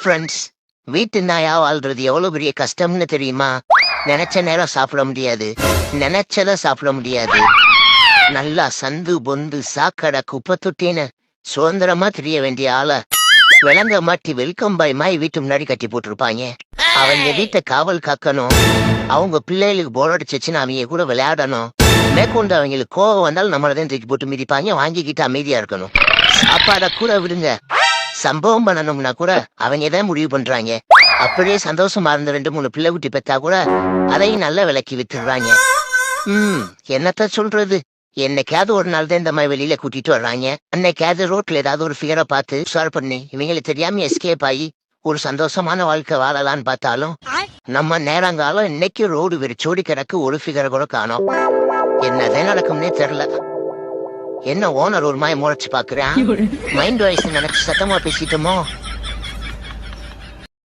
Friends, வீட்டு நாயா வாழ்றது எவ்வளவு பெரிய கஷ்டம்னு தெரியுமா? நினைச்ச நேரம் சாப்பிட முடியாது, நினைச்சத சாப்பிட முடியாது. நல்லா சந்து பொந்து சாக்கடை குப்பை தொட்டின்னு சுதந்திரமா தெரிய வேண்டிய ஆள விலங்க மாட்டி வெல்கம் பாய் மாய் வீட்டு முன்னாடி கட்டி போட்டிருப்பாங்க. அவங்க வீட்டை காவல் காக்கணும். அவங்க பிள்ளைகளுக்கு போர் அடிச்சிச்சுன்னு அவங்க கூட விளையாடணும். மேற்கொண்டு அவங்களுக்கு கோவம் வந்தாலும் நம்மளதான் தூக்கி போட்டு மிதிப்பாங்க. வாங்கிக்கிட்டு அமைதியா இருக்கணும். சாப்பாட கூட விடுங்க, சம்பவம் பண்ணணும்னா கூட அவங்க தான் முடிவு பண்றாங்க. அப்படியே சந்தோஷமா இருந்த 2-3 பிள்ளை குட்டி பெத்தா கூட அதையும் நல்ல விலைக்கு வித்துடுறாங்க. என்னத்த சொல்றது? என்னைக்காவது ஒரு நாள் தான் இந்த மாதிரி வெளியில கூட்டிட்டு வர்றாங்க. அன்னைக்காவது ரோட்ல ஏதாவது ஒரு ஃபிகரை பார்த்து ஷேர் பண்ணி இவங்களுக்கு தெரியாம எஸ்கேப் ஆகி ஒரு சந்தோஷமான வாழ்க்கை வாழலான்னு பார்த்தாலும் நம்ம நேரங்காலம் இன்னைக்கு ரோடு வெறிச்சோடி கிடக்கு. ஒரு ஃபிகரை கூட காணோம். என்னதான் நடக்கும்னே தெரியல. என்ன ஓனர் ஒரு மாதிரி முறைச்சு பாக்குறேன். மைண்ட் வாய்ஸ் நினைச்சு சத்தமா பேசிட்டோமோ?